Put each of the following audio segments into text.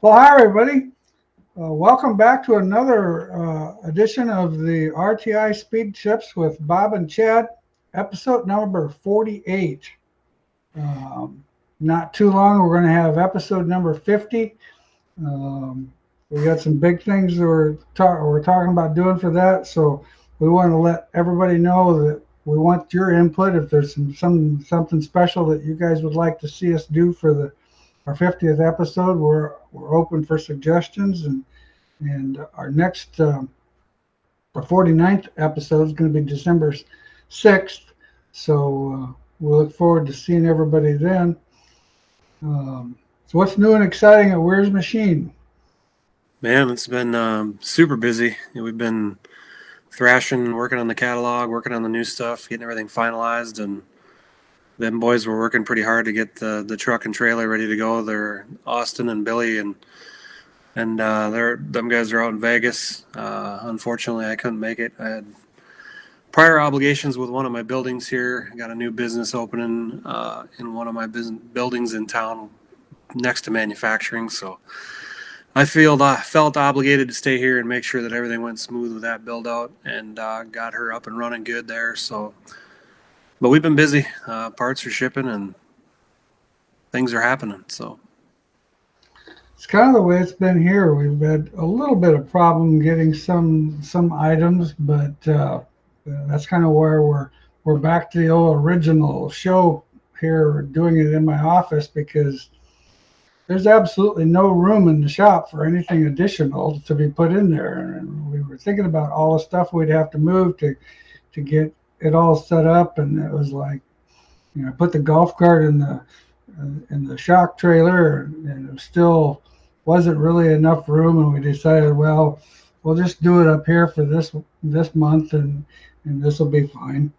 Well, hi, everybody. Welcome back to another edition of the RTI Speed Chips with Bob and Chad, episode number 48. Um, Not too long, we're going to have episode number 50. We got some big things that we're talking about doing for that, so we want to let everybody know that we want your input. If there's something special that you guys would like to see us do for our 50th episode, we're open for suggestions, and our next our 49th episode is going to be December 6th. So we'll look forward to seeing everybody then. So what's new and exciting at Wehrs Machine? Man, it's been super busy. We've been thrashing, working on the catalog, working on the new stuff, getting everything finalized, and them boys were working pretty hard to get the truck and trailer ready to go. They're Austin and Billy, and them guys are out in Vegas. Unfortunately, I couldn't make it. I had prior obligations with one of my buildings here. I got a new business opening in one of my buildings in town next to manufacturing, so I felt obligated to stay here and make sure that everything went smooth with that build out, and got her up and running good there. So, but we've been busy. Parts are shipping and things are happening. So It's kind of the way it's been here. We've had a little bit of problem getting some items, but that's kind of where we're back to the old original show here, doing it in my office, because there's absolutely no room in the shop for anything additional to be put in there. And we were thinking about all the stuff we'd have to move to get it all set up, and it was like, I put the golf cart in the shock trailer, and it still wasn't really enough room, and we decided, well, we'll just do it up here for this month, and this will be fine.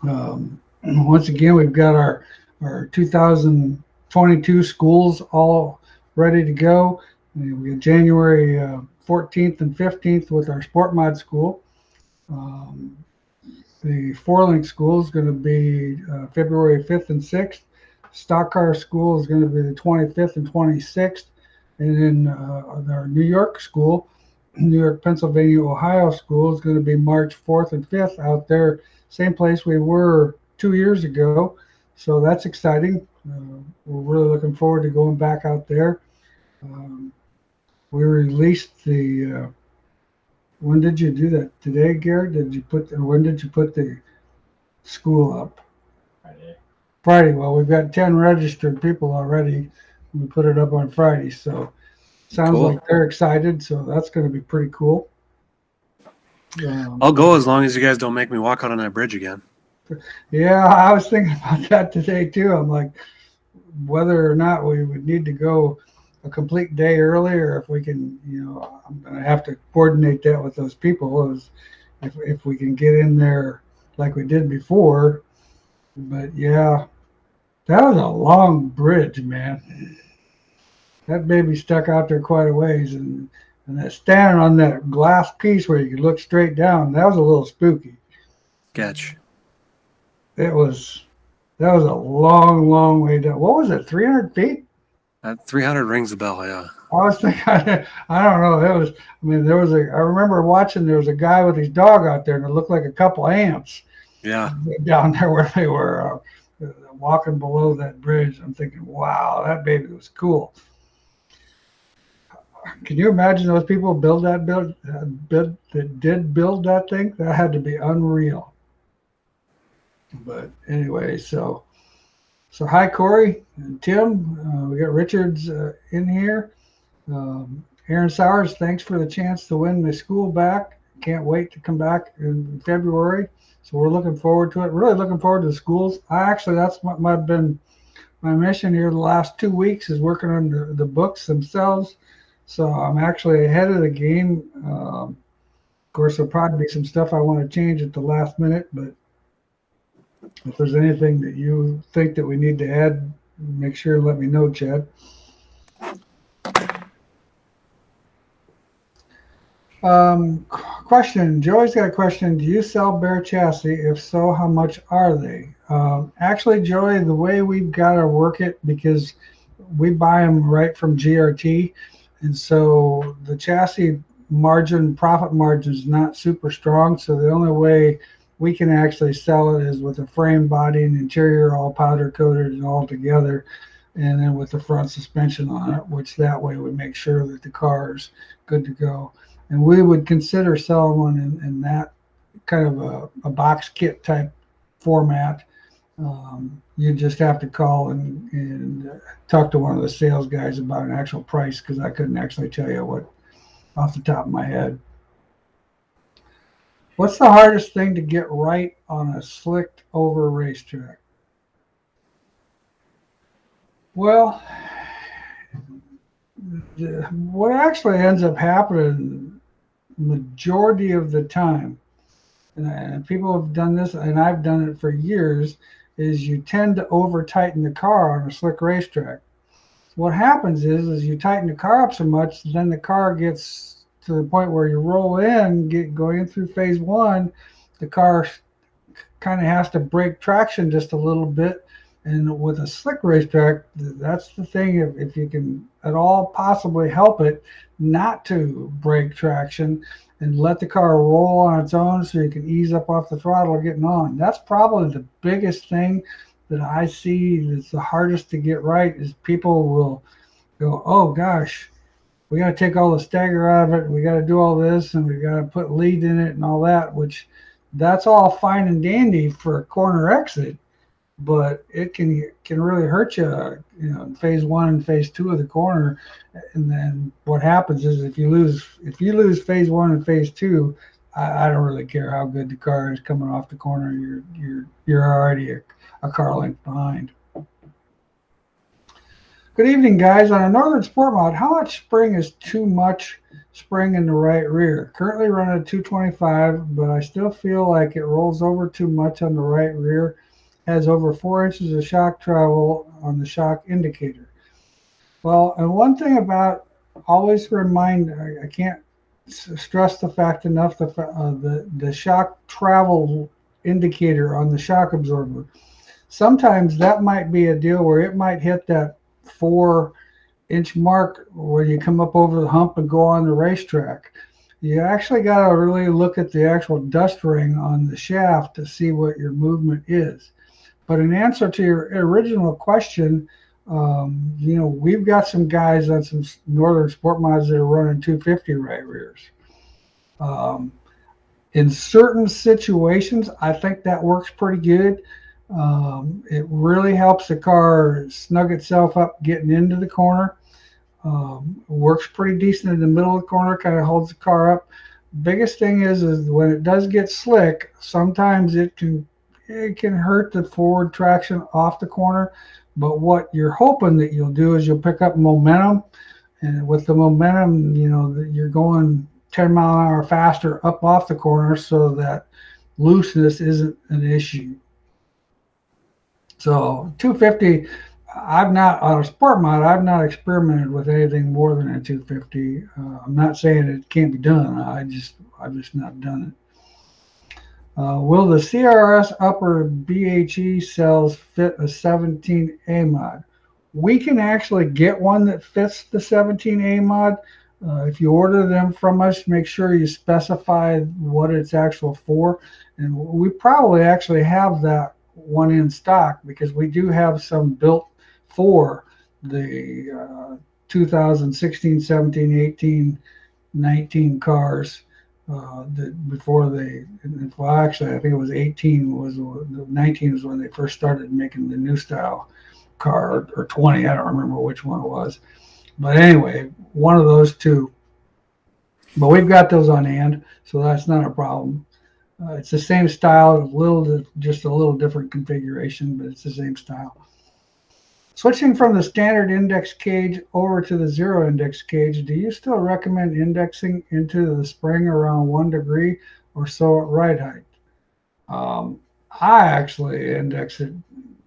Once again, we've got our 2022 schools all ready to go. We got January 14th and 15th with our Sport Mod school. The Four-Link school is going to be February 5th and 6th. Stock car school is going to be the 25th and 26th. And then our New York school, New York, Pennsylvania, Ohio school, is going to be March 4th and 5th out there, same place we were 2 years ago. So that's exciting. We're really looking forward to going back out there. We released the. When did you do that? Today, Garrett? When did you put the school up? Friday. Well, we've got 10 registered people already. We put it up on Friday, so sounds cool. Like they're excited. So that's going to be pretty cool. I'll go as long as you guys don't make me walk out on that bridge again. Yeah, I was thinking about that today too. I'm like, whether or not we would need to go a complete day early, or if we can, I'm going to have to coordinate that with those people, if we can get in there like we did before. But yeah, that was a long bridge, man. That baby stuck out there quite a ways, and that standing on that glass piece where you could look straight down, that was a little spooky. Catch. That was a long way down. What was it, 300 feet? 300 rings a bell, yeah. I was thinking, I don't know. I remember watching, there was a guy with his dog out there, and it looked like a couple ants. Yeah. Down there where they were walking below that bridge. I'm thinking, wow, that baby was cool. Can you imagine those people that did build that thing? That had to be unreal. But anyway, so hi, Corey and Tim. We got Richards in here. Aaron Sowers, thanks for the chance to win the school back. Can't wait to come back in February. So we're looking forward to it. Really looking forward to the schools. That's what been my mission here the last 2 weeks, is working on the books themselves. So I'm actually ahead of the game. Of course, there'll probably be some stuff I want to change at the last minute, but if there's anything that you think that we need to add, make sure and let me know, Chad. Question. Joey's got a question. Do you sell bare chassis? If so, how much are they? Actually, Joey, the way we've got to work it, because we buy them right from GRT, and so the chassis profit margin is not super strong. So the only way we can actually sell it is with a frame, body, and interior all powder coated and all together, and then with the front suspension on it, which that way we make sure that the car is good to go. And we would consider selling one in that kind of a box kit type format. You just have to call and talk to one of the sales guys about an actual price, because I couldn't actually tell you what off the top of my head. What's the hardest thing to get right on a slicked over racetrack? Well, what actually ends up happening majority of the time, and people have done this, and I've done it for years, is you tend to over tighten the car on a slick racetrack. What happens is you tighten the car up so much, then the car gets to the point where you roll in, going in through phase one, the car kind of has to break traction just a little bit. And with a slick racetrack, that's the thing. If you can at all possibly help it not to break traction and let the car roll on its own so you can ease up off the throttle getting on. That's probably the biggest thing that I see that's the hardest to get right, is people will go, oh gosh, we got to take all the stagger out of it, we got to do all this, and we got to put lead in it and all that, which that's all fine and dandy for a corner exit, but it can really hurt you, in phase one and phase two of the corner. And then what happens is if you lose phase one and phase two, I don't really care how good the car is coming off the corner. You're already a car length behind. Good evening, guys. On a Northern Sport mod, how much spring is too much spring in the right rear? Currently running a 225, but I still feel like it rolls over too much on the right rear. Has over 4 inches of shock travel on the shock indicator. Well, and one thing about, always remind, I can't stress the fact enough, the shock travel indicator on the shock absorber. Sometimes that might be a deal where it might hit that 4-inch mark where you come up over the hump and go on the racetrack. You actually got to really look at the actual dust ring on the shaft to see what your movement is. But in answer to your original question, we've got some guys on some Northern Sport mods that are running 250 right rears. In certain situations, I think that works pretty good. It really helps the car snug itself up getting into the corner. Works pretty decent in the middle of the corner, kind of holds the car up. Biggest thing is when it does get slick, sometimes it can hurt the forward traction off the corner. But what you're hoping that you'll do is you'll pick up momentum, and with the momentum, you're going 10 mile an hour faster up off the corner, so that looseness isn't an issue. So 250, on a sport mod, I've not experimented with anything more than a 250. I'm not saying it can't be done. I've just not done it. Will the CRS upper BHE cells fit a 17A mod? We can actually get one that fits the 17A mod. If you order them from us, make sure you specify what it's actual for. And we probably actually have that one in stock, because we do have some built for the 2016, 17, 18, 19 cars. Actually, I think it was 19 was when they first started making the new style car, or 20, I don't remember which one it was. But anyway, one of those two. But we've got those on hand, so that's not a problem. It's the same style, just a little different configuration, but it's the same style. Switching from the standard index cage over to the zero index cage, do you still recommend indexing into the spring around 1 degree or so at ride height? I actually index it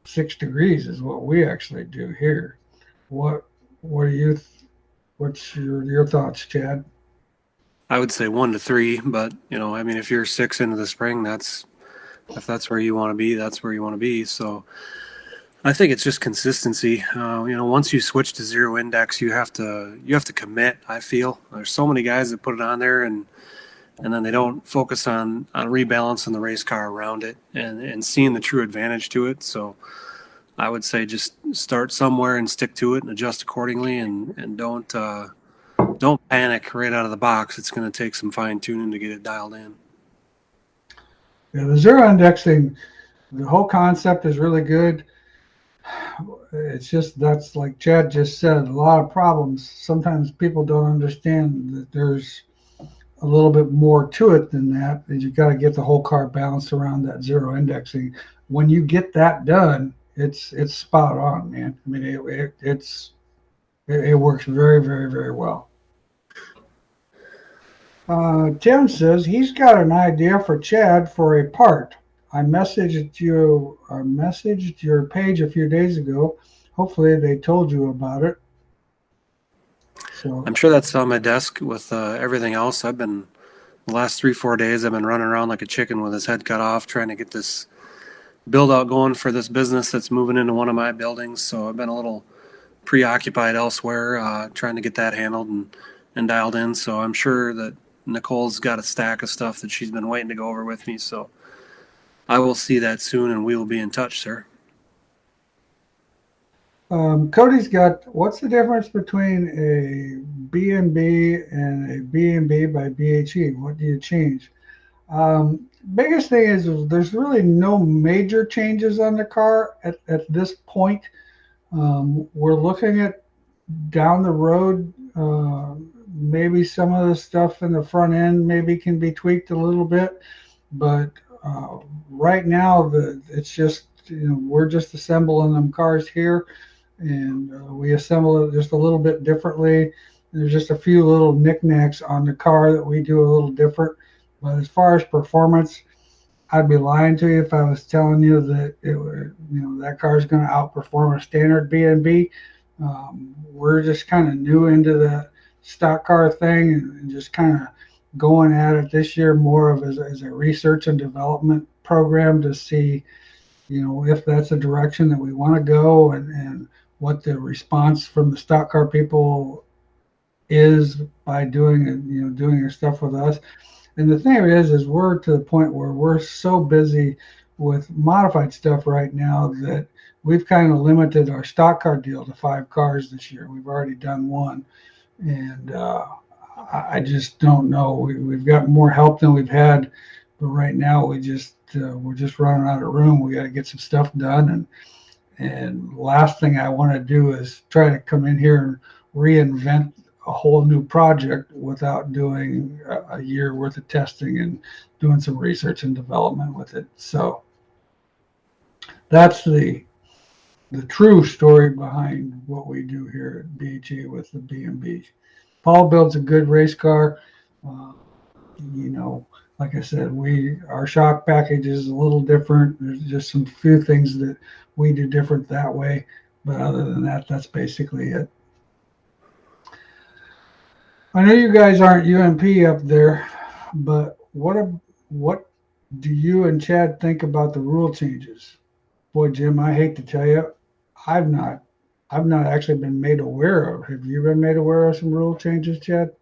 6 degrees is what we actually do here. What's your thoughts, Chad? I would say 1 to 3, but if you're 6 into the spring, if that's where you want to be, that's where you want to be. So I think it's just consistency. Once you switch to zero index, you have to commit. I feel there's so many guys that put it on there and then they don't focus on rebalancing the race car around it and seeing the true advantage to it. So I would say just start somewhere and stick to it and adjust accordingly, and don't panic right out of the box. It's going to take some fine tuning to get it dialed in. Yeah, the zero indexing, the whole concept is really good. It's just that's like Chad just said, a lot of problems. Sometimes people don't understand that there's a little bit more to it than that. That you got to get the whole car balanced around that zero indexing. When you get that done, it's spot on, man. I mean, it works very, very, very well. Tim says he's got an idea for Chad for a part. I messaged your page a few days ago. Hopefully they told you about it. So I'm sure that's on my desk with everything else. The last 3-4 days, I've been running around like a chicken with his head cut off, trying to get this build out going for this business that's moving into one of my buildings. So I've been a little preoccupied elsewhere, trying to get that handled and dialed in. So I'm sure that Nicole's got a stack of stuff that she's been waiting to go over with me. So I will see that soon, and we will be in touch, sir. Cody's got, what's the difference between a B&B and a B&B by BHE? What do you change? Biggest thing is there's really no major changes on the car at this point. We're looking at down the road, maybe some of the stuff in the front end maybe can be tweaked a little bit, but right now it's just, we're just assembling them cars here, and we assemble it just a little bit differently. There's just a few little knickknacks on the car that we do a little different, but as far as performance, I'd be lying to you if I was telling you that that car is going to outperform a standard B&B. We're just kind of new into the stock car thing and just kind of going at it this year more of as a research and development program to see, if that's a direction that we want to go and what the response from the stock car people is by doing it, doing their stuff with us. And the thing is we're to the point where we're so busy with modified stuff right now that we've kind of limited our stock car deal to 5 cars this year. We've already done one, and I just don't know. We've got more help than we've had, but right now we're just running out of room. We got to get some stuff done, and last thing I want to do is try to come in here and reinvent a whole new project without doing a year worth of testing and doing some research and development with it. So that's the true story behind what we do here at BG with the B&B. Paul builds a good race car. Like I said, our shock package is a little different. There's just some few things that we do different that way, but other than that, that's basically it. I know you guys aren't UMP up there, but what do you and Chad think about the rule changes? Boy, Jim, I hate to tell you, I've not actually been made aware of. Have you been made aware of some rule changes, Chad?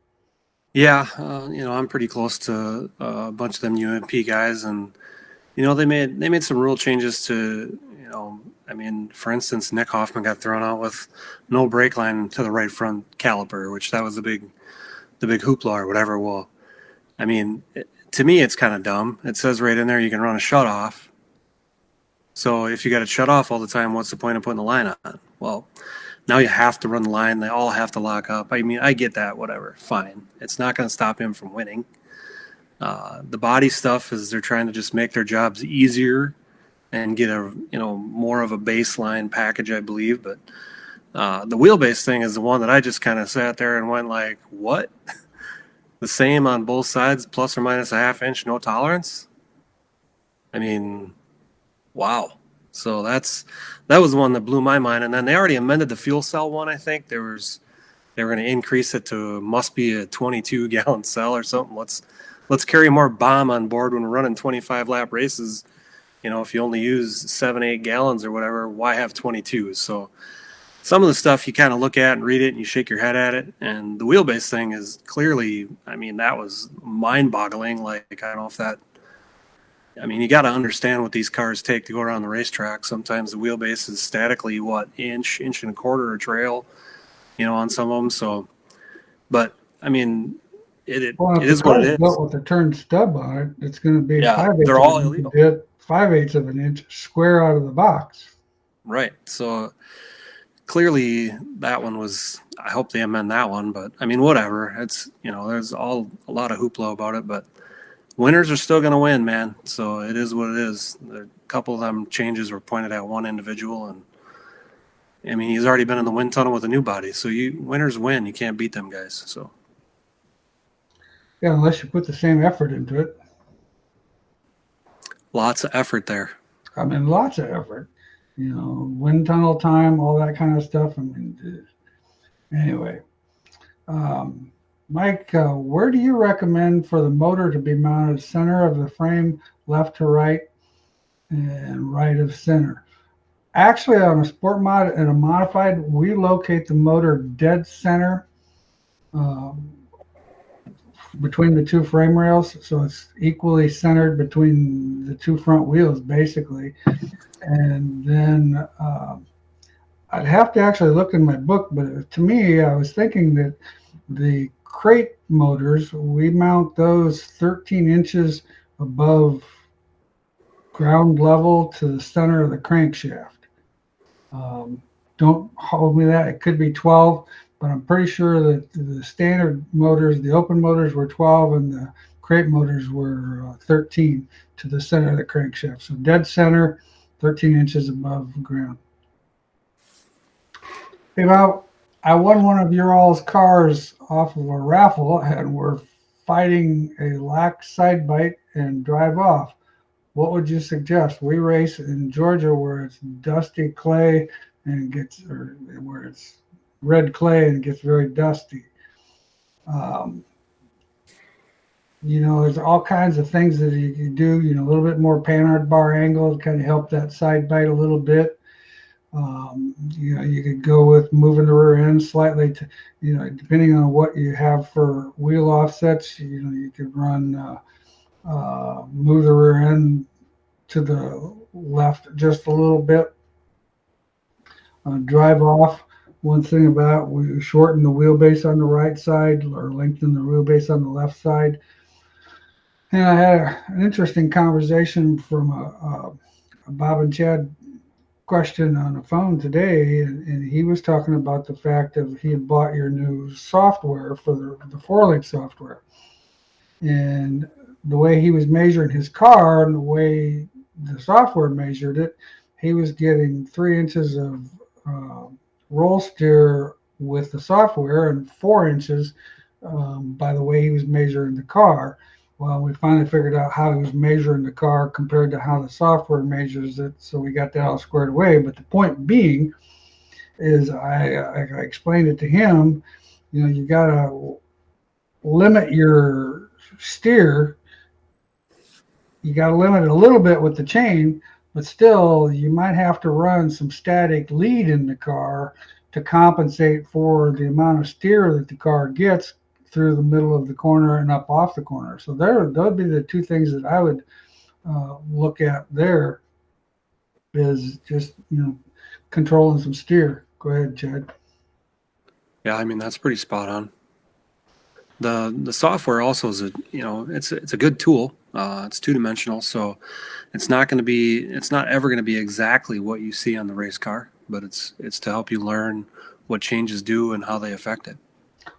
Yeah, I'm pretty close to a bunch of them UMP guys, and they made some rule changes to, for instance, Nick Hoffman got thrown out with no brake line to the right front caliper, which that was the big hoopla or whatever. Well, to me, it's kind of dumb. It says right in there you can run a shutoff. So if you got it shut off all the time, what's the point of putting the line on? Well, now you have to run the line. They all have to lock up. I get that, whatever, fine. It's not going to stop him from winning. The body stuff is they're trying to just make their jobs easier and get a more of a baseline package, I believe. But the wheelbase thing is the one that I just kind of sat there and went like, what? The same on both sides, plus or minus a half-inch, no tolerance? Wow. So that was the one that blew my mind. And then they already amended the fuel cell one, I think. They were going to increase it to must be a 22-gallon cell or something. Let's carry more bomb on board when we're running 25-lap races if you only use 7, 8 gallons or whatever, why have 22? So some of the stuff you kind of look at and read it and you shake your head at it. And the wheelbase thing is clearly, I mean, that was mind boggling. Like, I don't know if that, I mean, you got to understand what these cars take to go around the racetrack. Sometimes the wheelbase is statically, inch and a quarter a trail, on some of them. So, but I mean, it Well, if the is what it car's built is. with a turned stub on it, it's going to be Yeah, 5/8 they're of all an inch illegal. bit, 5/8 of an inch square out of the box. Right. So clearly that one was, I hope they amend that one, but I mean, whatever. It's, there's a lot of hoopla about it, but winners are still going to win, man. So it is what it is. A couple of them changes were pointed at one individual, and I mean, he's already been in the wind tunnel with a new body. So winners win. You can't beat them guys. So Yeah, unless you put the same effort into it. lots of effort there. I mean, lots of effort. Wind tunnel time, all that kind of stuff. I mean, anyway. Mike, where do you recommend for the motor to be mounted? Center of the frame, left to right, and right of center. Actually, on a sport mod and a modified, we locate the motor dead center between the two frame rails, so it's equally centered between the two front wheels, basically. And then I'd have to actually look in my book, but to me, I was thinking that the crate motors, we mount those 13 inches above ground level to the center of the crankshaft. Don't hold me that. It could be 12, but I'm pretty sure that the standard motors, the open motors were 12 and the crate motors were 13 to the center of the crankshaft. So dead center, 13 inches above ground. Hey, Bob, I won one of your all's cars off of a raffle, and we're fighting a lax side bite and drive off. What would you suggest? We race in Georgia where it's dusty clay and where it's red clay and gets very dusty. There's all kinds of things that you can do. A little bit more Panhard bar angle to kind of help that side bite a little bit. You could go with moving the rear end slightly to, depending on what you have for wheel offsets, you could run, move the rear end to the left just a little bit. Drive off. One thing about, we shorten the wheelbase on the right side or lengthen the wheelbase on the left side. And I had an interesting conversation from a Bob and Chad question on the phone today, and he was talking about the fact that he had bought your new software for the 4-link software, and the way he was measuring his car and the way the software measured it, he was getting 3 inches of roll steer with the software and 4 inches by the way he was measuring the car. Well, we finally figured out how he was measuring the car compared to how the software measures it, so we got that all squared away. But the point being is I explained it to him, you got to limit your steer. You got to limit it a little bit with the chain, but still you might have to run some static lead in the car to compensate for the amount of steer that the car gets through the middle of the corner and up off the corner. So those be the two things that I would look at there, is just controlling some steer. Go ahead, Chad. Yeah, I mean, that's pretty spot on. The software also is it's a good tool. It's two-dimensional, so it's not ever going to be exactly what you see on the race car, but it's to help you learn what changes do and how they affect it.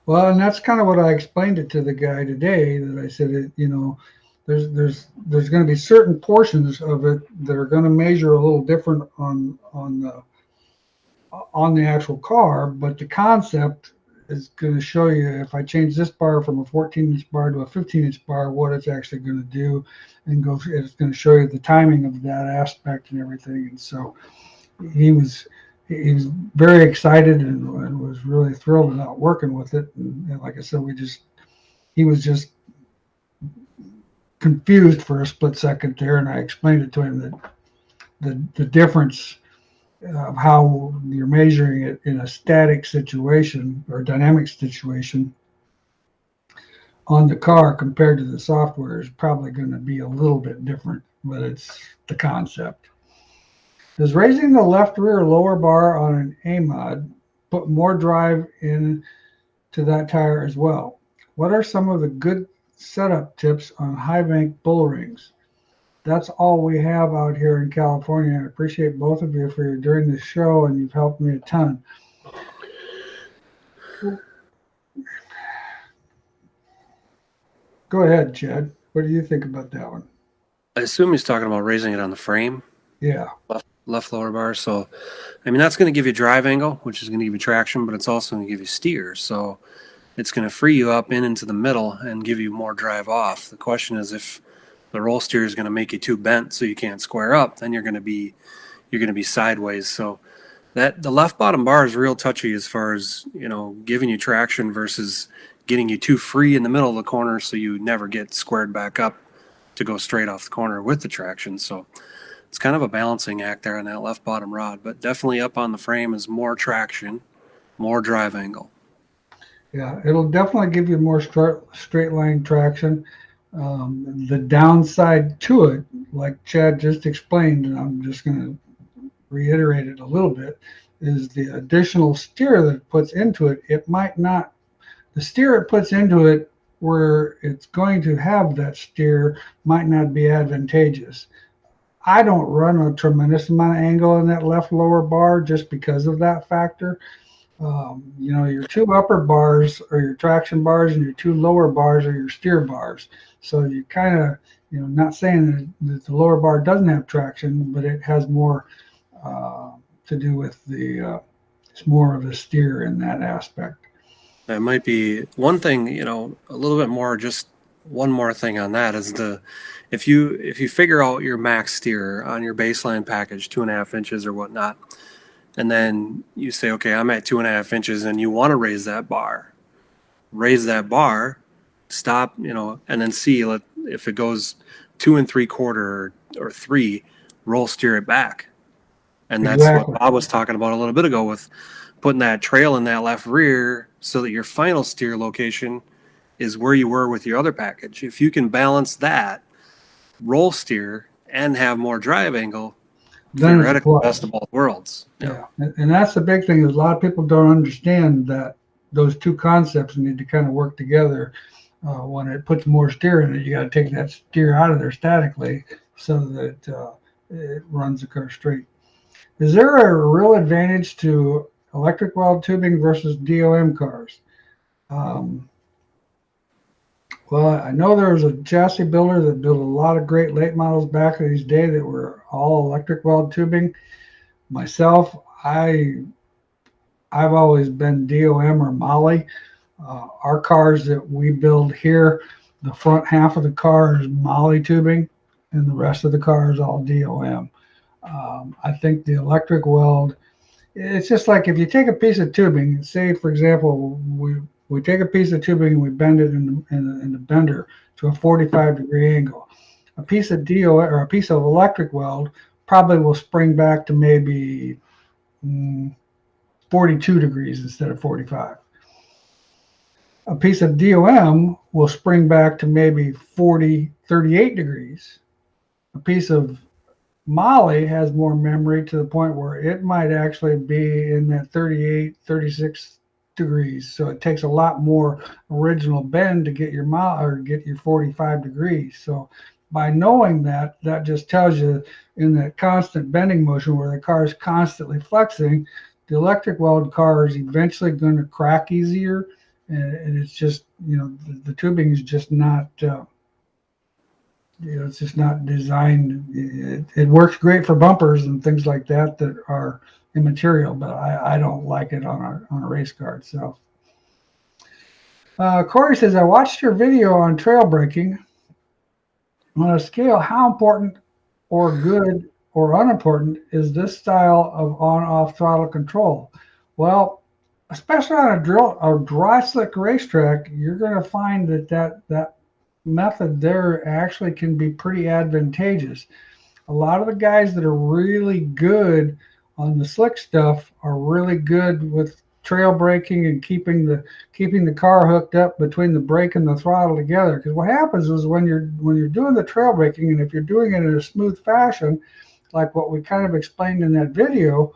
Well, and that's kind of what I explained it to the guy today, that I said, there's going to be certain portions of it that are going to measure a little different on the actual car, but the concept is going to show you, if I change this bar from a 14-inch bar to a 15-inch bar, what it's actually going to do, and it's going to show you the timing of that aspect and everything. And so he was very excited and was really thrilled about working with it. And like I said, he was just confused for a split second there, and I explained it to him that the difference of how you're measuring it in a static situation or dynamic situation on the car compared to the software is probably going to be a little bit different, but it's the concept. Does raising the left rear lower bar on an A-mod put more drive into that tire as well? What are some of the good setup tips on high bank bull rings? That's all we have out here in California. I appreciate both of you for during the show, and you've helped me a ton. Go ahead, Chad. What do you think about that one? I assume he's talking about raising it on the frame. Yeah. Left lower bar. So, I mean, that's going to give you drive angle, which is going to give you traction, but it's also going to give you steer. So it's going to free you up into the middle and give you more drive off. The question is, if the roll steer is going to make you too bent so you can't square up, then you're going to be sideways. So that the left bottom bar is real touchy as far as, giving you traction versus getting you too free in the middle of the corner so you never get squared back up to go straight off the corner with the traction. So it's kind of a balancing act there on that left bottom rod, but definitely up on the frame is more traction, more drive angle. Yeah, it'll definitely give you more straight line traction. The downside to it, like Chad just explained, and I'm just going to reiterate it a little bit, is the additional steer that it puts into it. The steer it puts into it where it's going to have that steer might not be advantageous. I don't run a tremendous amount of angle in that left lower bar just because of that factor. Your two upper bars are your traction bars, and your two lower bars are your steer bars. So you kind of, not saying that the lower bar doesn't have traction, but it has more to do with it's more of the steer in that aspect. That might be one thing, a little bit more, just one more thing on that is if you figure out your max steer on your baseline package, 2.5 inches or whatnot, and then you say, okay, I'm at 2.5 inches and you want to raise that bar, stop, and then see if it goes 2 3/4 or 3, roll steer it back. And that's Exactly what Bob was talking about a little bit ago with putting that trail in that left rear so that your final steer location is where you were with your other package. If you can balance that, roll steer, and have more drive angle, theoretically best of both worlds. Yeah. And that's the big thing is a lot of people don't understand that those two concepts need to kind of work together. When it puts more steer in it, you got to take that steer out of there statically so that it runs the car straight. Is there a real advantage to electric weld tubing versus DOM cars? Well, I know there was a chassis builder that built a lot of great late models back in these days that were all electric weld tubing. Myself, I've always been DOM or Molly. Our cars that we build here, the front half of the car is Molly tubing, and the rest of the car is all DOM. I think the electric weld, it's just like if you take a piece of tubing, say for example, we take a piece of tubing and we bend it in the bender to a 45-degree angle. A piece of DOM or a piece of electric weld probably will spring back to maybe 42 degrees instead of 45. A piece of DOM will spring back to maybe 38 degrees. A piece of Molly has more memory to the point where it might actually be in that 38, 36 degrees. So it takes a lot more original bend to get your 45 degrees. So by knowing that just tells you in that constant bending motion where the car is constantly flexing, the electric weld car is eventually going to crack easier. And it's just, the tubing is just not, it's just not designed. It works great for bumpers and things like that are immaterial, but I don't like it on a race car itself. Corey says, I watched your video on trail braking. On a scale, how important or good or unimportant is this style of on-off throttle control? Well, especially on a dry slick racetrack, you're going to find that method there actually can be pretty advantageous. A lot of the guys that are really good on the slick stuff are really good with trail braking and keeping the car hooked up between the brake and the throttle together. Because what happens is when you're doing the trail braking, and if you're doing it in a smooth fashion, like what we kind of explained in that video,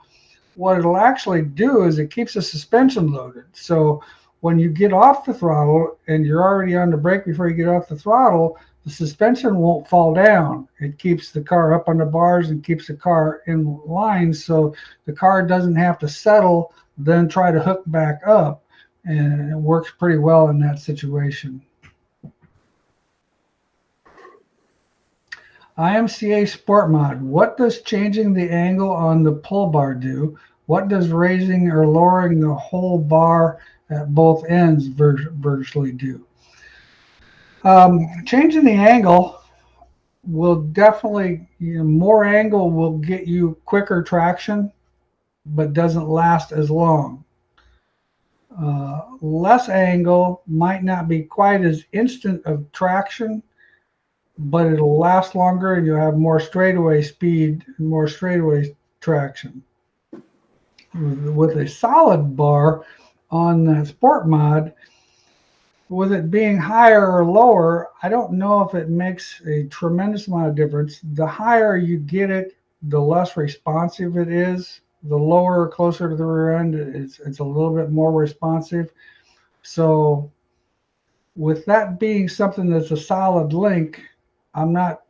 what it'll actually do is it keeps the suspension loaded. So when you get off the throttle and you're already on the brake before you get off the throttle, the suspension won't fall down. It keeps the car up on the bars and keeps the car in line, so the car doesn't have to settle, then try to hook back up. And it works pretty well in that situation. IMCA Sport Mod. What does changing the angle on the pull bar do? What does raising or lowering the whole bar at both ends virtually do? Changing the angle will definitely, more angle will get you quicker traction, but doesn't last as long. Less angle might not be quite as instant of traction, but it'll last longer and you'll have more straightaway speed and more straightaway traction. With a solid bar on the Sport Mod, with it being higher or lower, I don't know if it makes a tremendous amount of difference. The higher you get it, the less responsive it is. The lower, closer to the rear end, it's a little bit more responsive. So with that being something that's a solid link, I'm not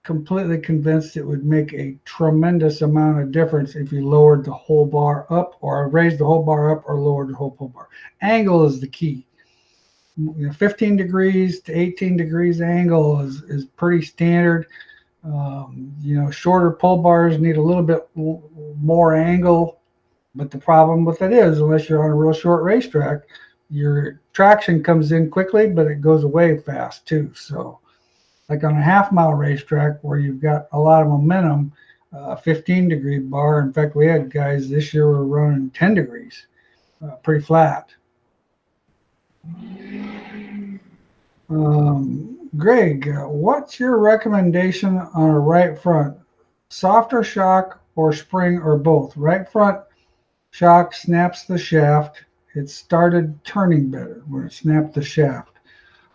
completely convinced it would make a tremendous amount of difference if you lowered the whole bar up or raised the whole bar up or lowered the whole pull bar. Angle is the key. 15 degrees to 18 degrees angle is pretty standard. Shorter pull bars need a little bit more angle, but the problem with it is, unless you're on a real short racetrack, your traction comes in quickly, but it goes away fast too. So like on a half-mile racetrack where you've got a lot of momentum, 15-degree bar. In fact, we had guys this year were running 10 degrees, pretty flat. Greg, what's your recommendation on a right front? Softer shock or spring or both? Right front shock snaps the shaft. It started turning better when it snapped the shaft.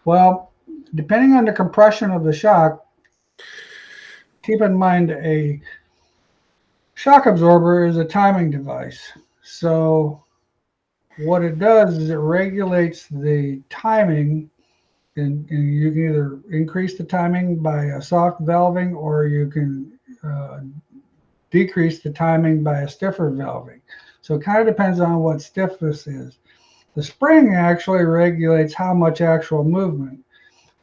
Well, depending on the compression of the shock, keep in mind a shock absorber is a timing device. So what it does is it regulates the timing, and you can either increase the timing by a soft valving or you can decrease the timing by a stiffer valving. So it kind of depends on what stiffness is. The spring actually regulates how much actual movement.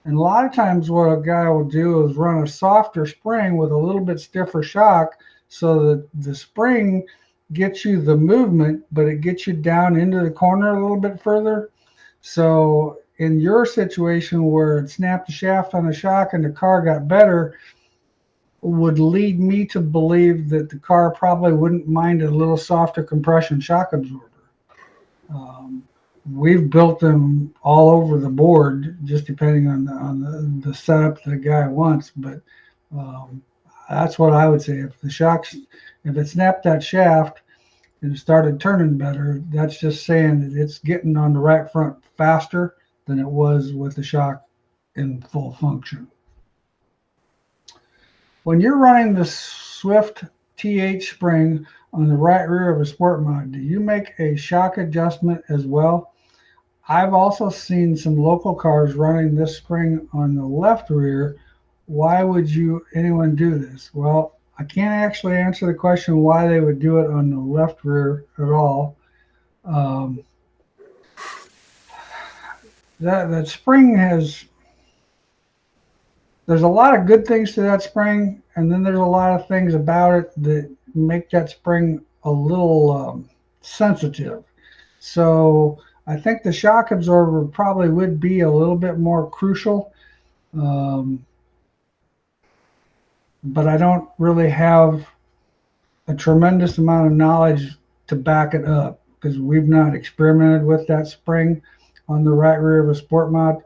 And a lot of times what a guy will do is run a softer spring with a little bit stiffer shock so that the spring gets you the movement, but it gets you down into the corner a little bit further. So in your situation where it snapped the shaft on the shock and the car got better, would lead me to believe that the car probably wouldn't mind a little softer compression shock absorber. We've built them all over the board, just depending on the setup that the guy wants. But that's what I would say. If it snapped that shaft and it started turning better, that's just saying that it's getting on the right front faster than it was with the shock in full function. When you're running the Swift TH spring on the right rear of a Sport Mod, do you make a shock adjustment as well? I've also seen some local cars running this spring on the left rear. Why would anyone do this? Well, I can't actually answer the question why they would do it on the left rear at all. That spring there's a lot of good things to that spring, and then there's a lot of things about it that make that spring a little sensitive. So I think the shock absorber probably would be a little bit more crucial, but I don't really have a tremendous amount of knowledge to back it up because we've not experimented with that spring on the right rear of a Sport Mod.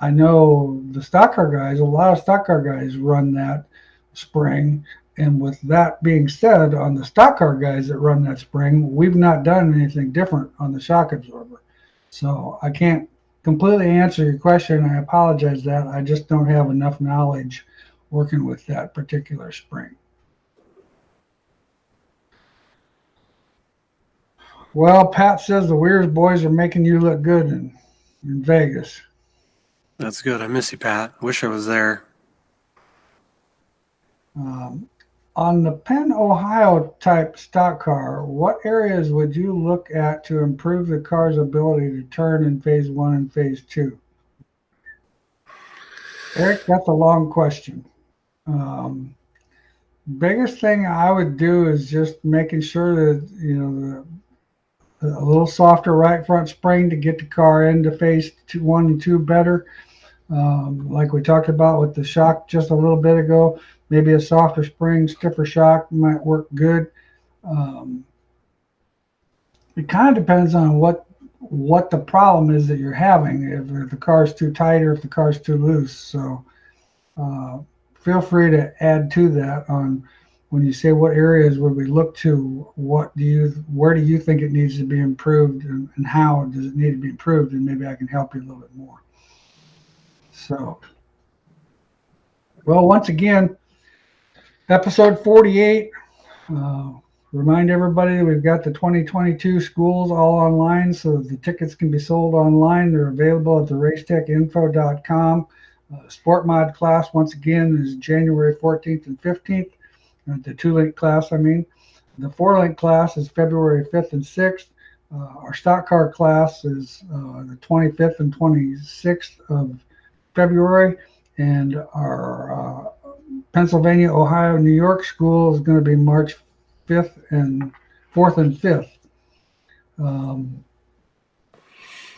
I know the stock car guys, a lot of stock car guys run that spring. And with that being said, on the stock car guys that run that spring, we've not done anything different on the shock absorber. So I can't completely answer your question. I apologize that I just don't have enough knowledge working with that particular spring. Well, Pat says the Wehrs boys are making you look good in Vegas. That's good. I miss you, Pat. Wish I was there. On the Penn, Ohio type stock car, what areas would you look at to improve the car's ability to turn in phase 1 and phase 2? Eric, that's a long question. Biggest thing I would do is just making sure that, a little softer right front spring to get the car into phase 1 and 2 better. Like we talked about with the shock just a little bit ago, maybe a softer spring, stiffer shock might work good. It kind of depends on what the problem is that you're having, if the car's too tight or if the car's too loose. So feel free to add to that on when you say what areas would we look to, where do you think it needs to be improved, and how does it need to be improved, and maybe I can help you a little bit more. So, well, once again, episode 48. Remind everybody that we've got the 2022 schools all online, so the tickets can be sold online. They're available at the racetechinfo.com. Sport mod class, once again, is January 14th and 15th. The 2-link class, I mean. The 4-link class is February 5th and 6th. Our stock car class is the 25th and 26th of February. And our Pennsylvania, Ohio, New York school is going to be March 4th and 5th.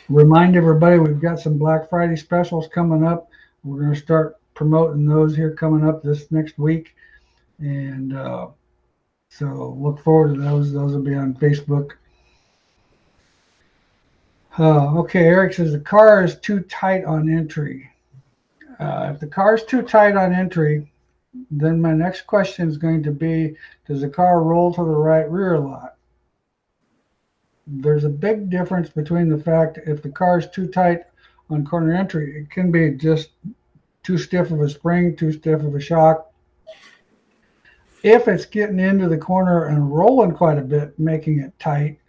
Remind everybody we've got some Black Friday specials coming up. We're going to start promoting those here coming up this next week. And so look forward to those. Those will be on Facebook. Okay, Eric says the car is too tight on entry. If the car is too tight on entry, then my next question is going to be, does the car roll to the right rear a lot? There's a big difference between the fact if the car is too tight on corner entry, it can be just too stiff of a spring, too stiff of a shock. If it's getting into the corner and rolling quite a bit, making it tight,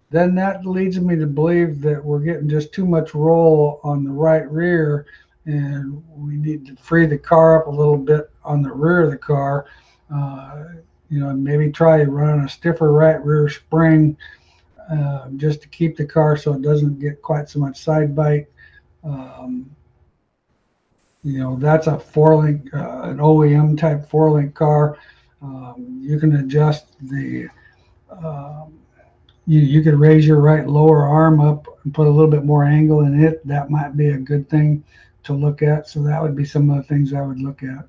then that leads me to believe that we're getting just too much roll on the right rear, and we need to free the car up a little bit on the rear of the car. Maybe try running a stiffer right rear spring just to keep the car so it doesn't get quite so much side bite. That's a 4-link, an OEM type 4-link car. You can adjust the, you could raise your right lower arm up and put a little bit more angle in it. That might be a good thing to look at. So that would be some of the things I would look at.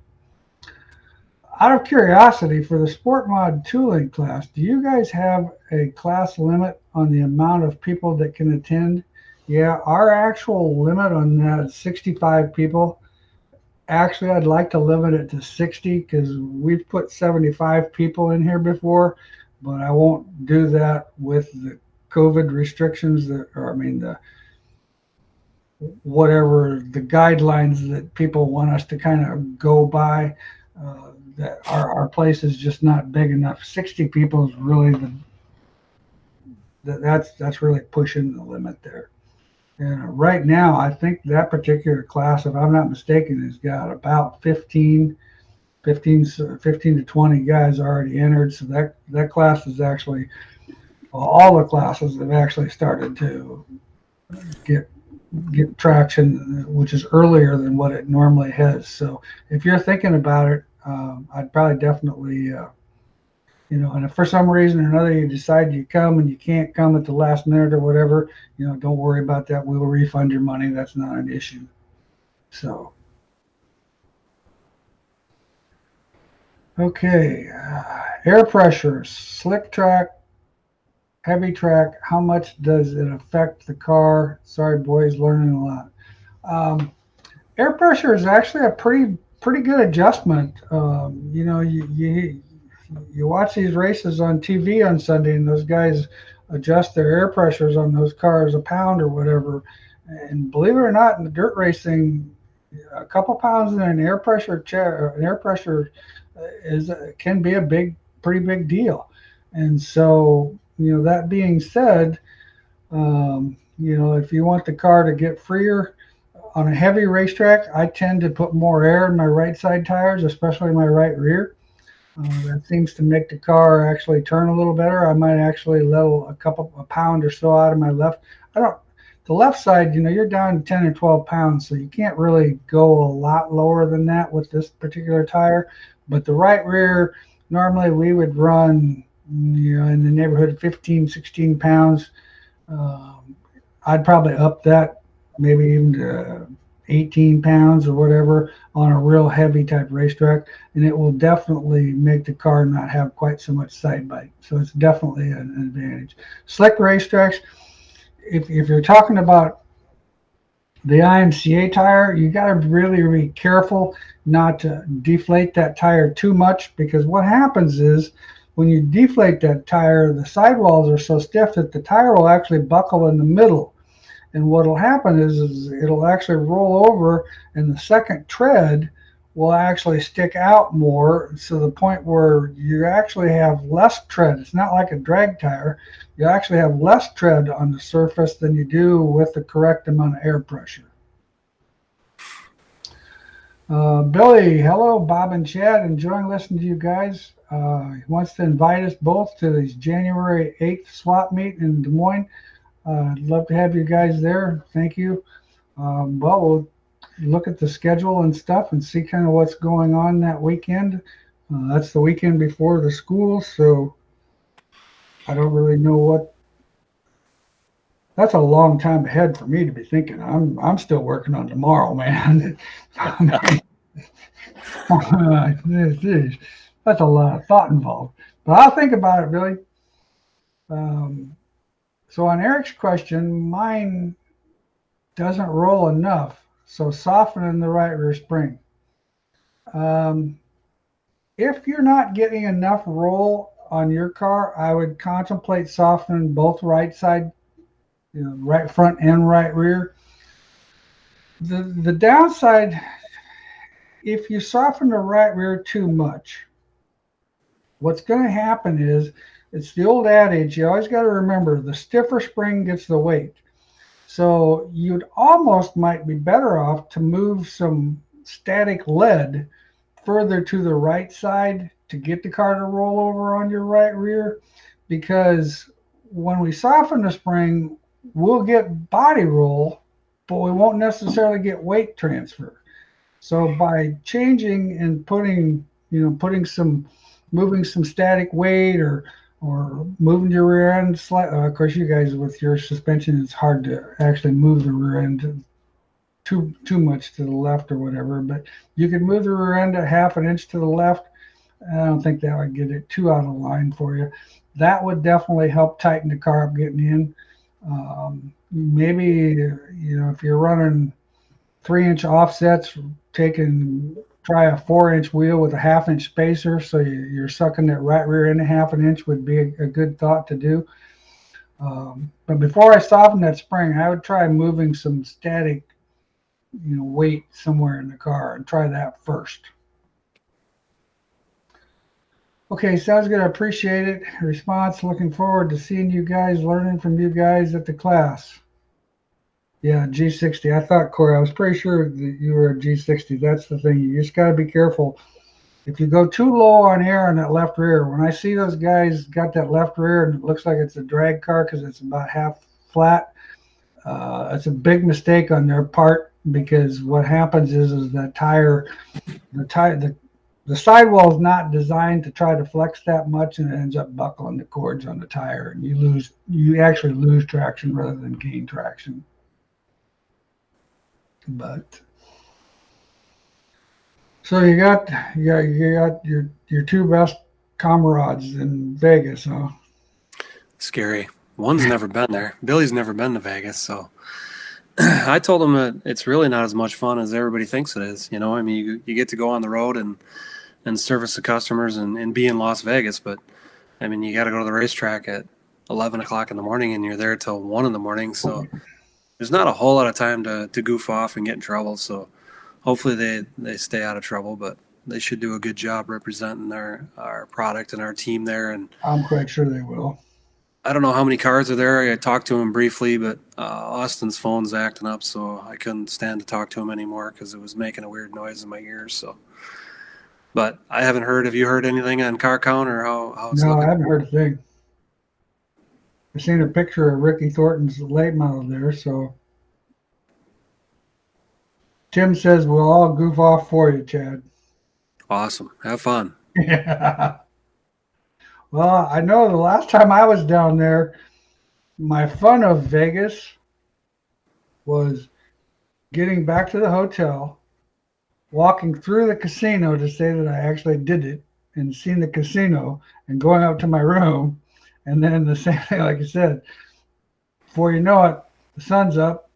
Out of curiosity, for the Sport Mod 2-link class, do you guys have a class limit on the amount of people that can attend? Yeah, our actual limit on that is 65 people. Actually, I'd like to limit it to 60 because we've put 75 people in here before, but I won't do that with the COVID restrictions the guidelines that people want us to kind of go by. That our place is just not big enough. 60 people is really that's really pushing the limit there. And right now, I think that particular class, if I'm not mistaken, has got about 15 to 20 guys already entered. So that class is actually, all the classes have actually started to get traction, which is earlier than what it normally has. So if you're thinking about it, I'd probably definitely, and if for some reason or another you decide you come and you can't come at the last minute or whatever, don't worry about that. We will refund your money. That's not an issue. So, okay, air pressure, slick track, heavy track. How much does it affect the car? Sorry, boys, learning a lot. Air pressure is actually a pretty good adjustment. You watch these races on TV on Sunday, and those guys adjust their air pressures on those cars a pound or whatever. And believe it or not, in the dirt racing, a couple pounds in an air pressure is can be a pretty big deal. And so, that being said, if you want the car to get freer on a heavy racetrack, I tend to put more air in my right side tires, especially my right rear. That seems to make the car actually turn a little better. I might actually let a pound or so out of my left. I don't. The left side, you're down to 10 or 12 pounds, so you can't really go a lot lower than that with this particular tire. But the right rear, normally we would run, in the neighborhood of 15, 16 pounds. I'd probably up that maybe even to 18 pounds or whatever on a real heavy type racetrack, and it will definitely make the car not have quite so much side bite. So it's definitely an advantage. Slick racetracks, if you're talking about the IMCA tire, you got to really be careful not to deflate that tire too much, because what happens is when you deflate that tire, the sidewalls are so stiff that the tire will actually buckle in the middle. And what will happen is it'll actually roll over, and the second tread will actually stick out more, to the point where you actually have less tread. It's not like a drag tire. You actually have less tread on the surface than you do with the correct amount of air pressure. Billy, hello, Bob and Chad. Enjoying listening to you guys. He wants to invite us both to this January 8th swap meet in Des Moines. I'd love to have you guys there. Thank you. We'll look at the schedule and stuff and see kind of what's going on that weekend. That's the weekend before the school, so I don't really know what. That's a long time ahead for me to be thinking. I'm still working on tomorrow, man. That's a lot of thought involved. But I'll think about it, Billy. So on Eric's question, mine doesn't roll enough, so soften in the right rear spring. If you're not getting enough roll on your car, I would contemplate softening both right side, right front and right rear. The downside, if you soften the right rear too much, what's going to happen is, it's the old adage, you always got to remember, the stiffer spring gets the weight. So you'd almost might be better off to move some static lead further to the right side to get the car to roll over on your right rear, because when we soften the spring, we'll get body roll, but we won't necessarily get weight transfer. So by changing and moving some static weight or moving your rear end slightly. Of course, you guys with your suspension, it's hard to actually move the rear end too much to the left or whatever. But you can move the rear end a half an inch to the left. I don't think that would get it too out of line for you. That would definitely help tighten the car up getting in. Maybe if you're running 3-inch offsets, try a 4-inch wheel with a half-inch spacer, so you're sucking that right rear end a half an inch would be a good thought to do. But before I soften that spring, I would try moving some static, weight somewhere in the car and try that first. Okay, sounds good. I appreciate it. Response. Looking forward to seeing you guys, learning from you guys at the class. Yeah, G60. I thought, Corey, I was pretty sure that you were a G60. That's the thing. You just got to be careful. If you go too low on air on that left rear, when I see those guys got that left rear and it looks like it's a drag car because it's about half flat, it's a big mistake on their part, because what happens is that the sidewall is not designed to try to flex that much, and it ends up buckling the cords on the tire, and you actually lose traction rather than gain traction. But so you got your two best comrades in Vegas, huh? Scary. One's never been there. Billy's never been to Vegas, so I told them that it's really not as much fun as everybody thinks it is. I mean, you get to go on the road and service the customers and be in Las Vegas, but I mean, you got to go to the racetrack at 11 o'clock in the morning and you're there till 1 in the morning. So there's not a whole lot of time to goof off and get in trouble. So hopefully they stay out of trouble, but they should do a good job representing our product and our team there. And I'm quite sure they will. I don't know how many cars are there. I talked to him briefly, but Austin's phone's acting up, so I couldn't stand to talk to him anymore because it was making a weird noise in my ears. So, but I haven't heard. Have you heard anything on car count or how it's No, looking? I haven't heard a thing. I've seen a picture of Ricky Thornton's late model there, so Tim says we'll all goof off for you, Chad. Awesome. Have fun. Yeah. Well, I know the last time I was down there, my fun of Vegas was getting back to the hotel, walking through the casino to say that I actually did it and seen the casino, and going up to my room. And then the same thing, like you said, before you know it, the sun's up.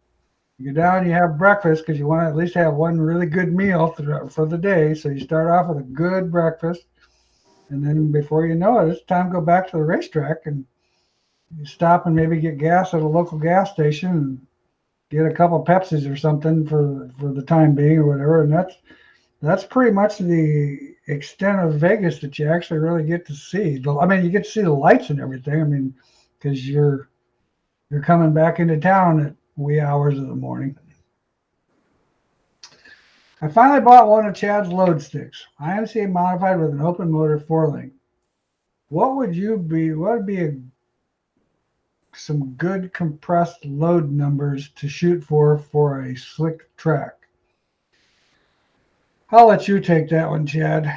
You go down, you have breakfast because you want to at least have one really good meal for the day. So you start off with a good breakfast. And then before you know it, it's time to go back to the racetrack, and you stop and maybe get gas at a local gas station and get a couple Pepsis or something for the time being or whatever. And that's pretty much the extent of Vegas that you actually really get to see. I mean, you get to see the lights and everything. I mean, because you're coming back into town at wee hours of the morning. I finally bought one of Chad's load sticks, IMCA modified with an open motor 4-link. What would be some good compressed load numbers to shoot for a slick track? I'll let you take that one, Chad.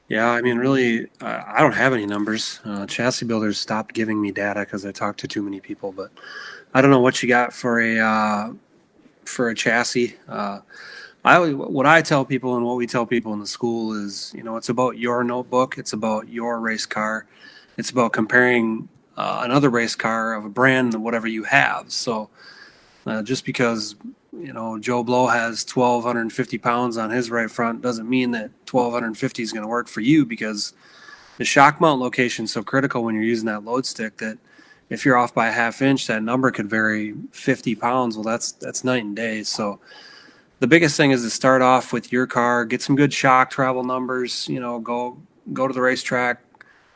Yeah, I mean, really, I don't have any numbers. Chassis builders stopped giving me data because I talked to too many people. But I don't know what you got for a chassis. What I tell people and what we tell people in the school is, it's about your notebook. It's about your race car. It's about comparing another race car of a brand and whatever you have. So just because, Joe Blow has 1,250 pounds on his right front doesn't mean that 1,250 is going to work for you, because the shock mount location is so critical when you're using that load stick that if you're off by a half inch, that number could vary 50 pounds. Well, that's night and day. So the biggest thing is to start off with your car, get some good shock travel numbers, go to the racetrack.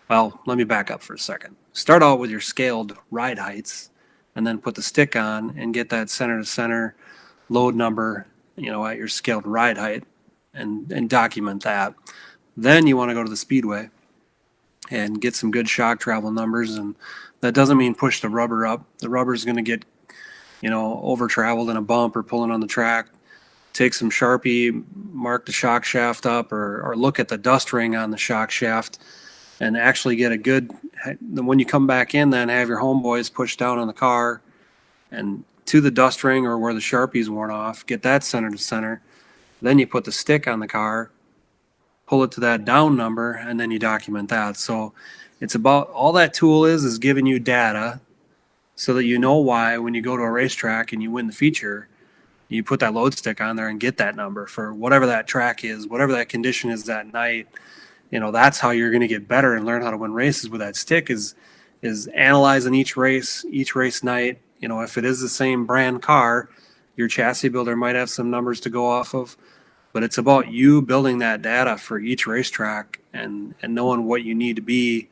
Well, let me back up for a second. Start out with your scaled ride heights and then put the stick on and get that center to center load number, at your scaled ride height and document that. Then you want to go to the speedway and get some good shock travel numbers. And that doesn't mean push the rubber up. The rubber is going to get, over traveled in a bump or pulling on the track. Take some Sharpie, mark the shock shaft up, or look at the dust ring on the shock shaft and actually get a good, when you come back in, then have your homeboys push down on the car and to the dust ring or where the Sharpie's worn off, get that center to center. Then you put the stick on the car, pull it to that down number, and then you document that. So it's about, all that tool is giving you data so that you know why when you go to a racetrack and you win the feature, you put that load stick on there and get that number for whatever that track is, whatever that condition is that night. That's how you're going to get better and learn how to win races with that stick is analyzing each race night. If it is the same brand car, your chassis builder might have some numbers to go off of, but it's about you building that data for each racetrack and knowing what you need to be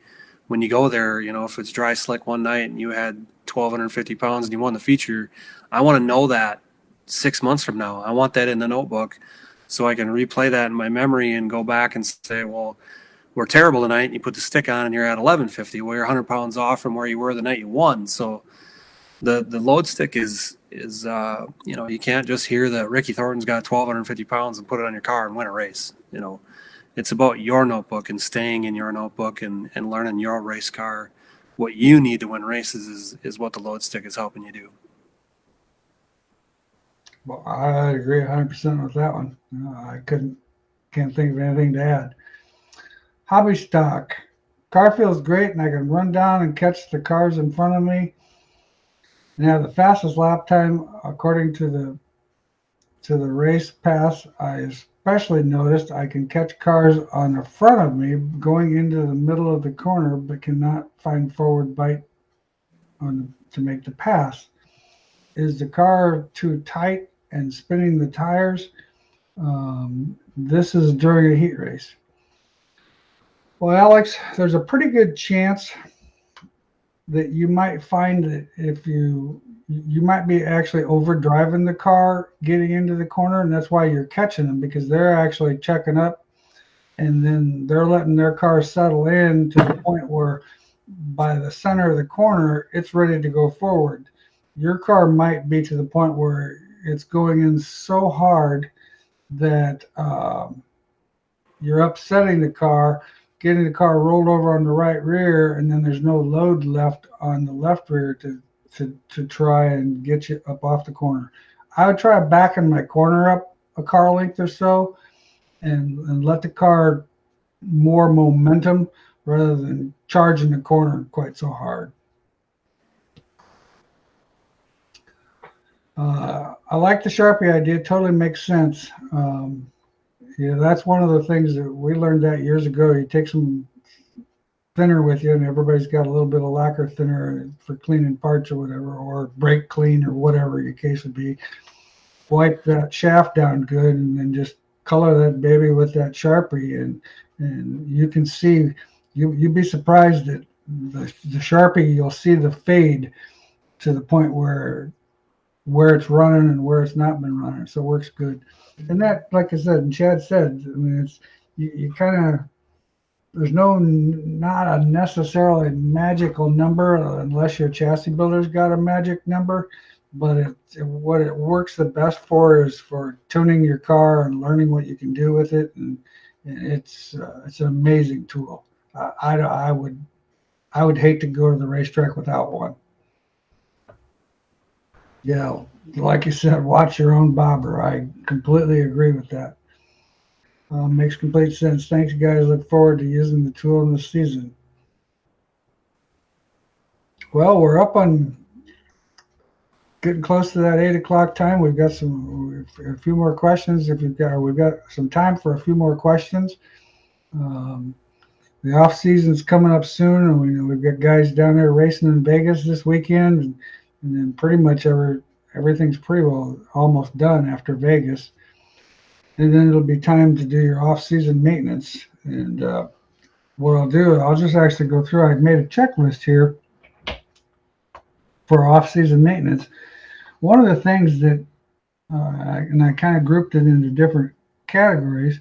when you go there. If it's dry slick one night and you had 1,250 pounds and you won the feature, I want to know that 6 months from now. I want that in the notebook so I can replay that in my memory and go back and say, well, we're terrible tonight. And you put the stick on and you're at 1,150. Well, you're 100 pounds off from where you were the night you won. So the load stick is you can't just hear that Ricky Thornton's got 1,250 pounds and put it on your car and win a race. It's about your notebook and staying in your notebook and learning your race car. What you need to win races is what the load stick is helping you do. Well, I agree 100% with that one. I can't think of anything to add. Hobby stock. Car feels great and I can run down and catch the cars in front of me. Now, the fastest lap time, according to the race pass, I especially noticed I can catch cars on the front of me going into the middle of the corner, but cannot find forward bite to make the pass. Is the car too tight and spinning the tires? This is during a heat race. Well, Alex, there's a pretty good chance that you might find that if you might be actually overdriving the car getting into the corner, and that's why you're catching them, because they're actually checking up and then they're letting their car settle in to the point where by the center of the corner it's ready to go forward. Your car might be to the point where it's going in so hard that you're upsetting the car, getting the car rolled over on the right rear, and then there's no load left on the left rear to try and get you up off the corner. I would try backing my corner up a car length or so and let the car more momentum rather than charging the corner quite so hard. I like the Sharpie idea. Totally makes sense. Yeah, that's one of the things that we learned that years ago. You take some thinner with you, and everybody's got a little bit of lacquer thinner for cleaning parts or whatever, or brake clean or whatever your case would be. Wipe that shaft down good, and then just color that baby with that Sharpie, and you can see. You'd be surprised that the Sharpie, you'll see the fade to the point where it's running and where it's not been running. So it works good. And that, like I said, and Chad said, I mean, it's you kind of, there's not a necessarily magical number unless your chassis builder's got a magic number, but what it works the best for is for tuning your car and learning what you can do with it, and it's an amazing tool. I would hate to go to the racetrack without one. Yeah, like you said, watch your own bobber. I completely agree with that. Makes complete sense. Thanks, guys. Look forward to using the tool in the season. Well, we're up on getting close to that 8 o'clock time. We've got a few more questions. We've got some time for a few more questions. The off season's coming up soon, and we've got guys down there racing in Vegas this weekend, and then pretty much everything's pretty well almost done after Vegas. And then it'll be time to do your off-season maintenance. And what I'll do, I'll just actually go through. I've made a checklist here for off-season maintenance. One of the things that, and I kind of grouped it into different categories,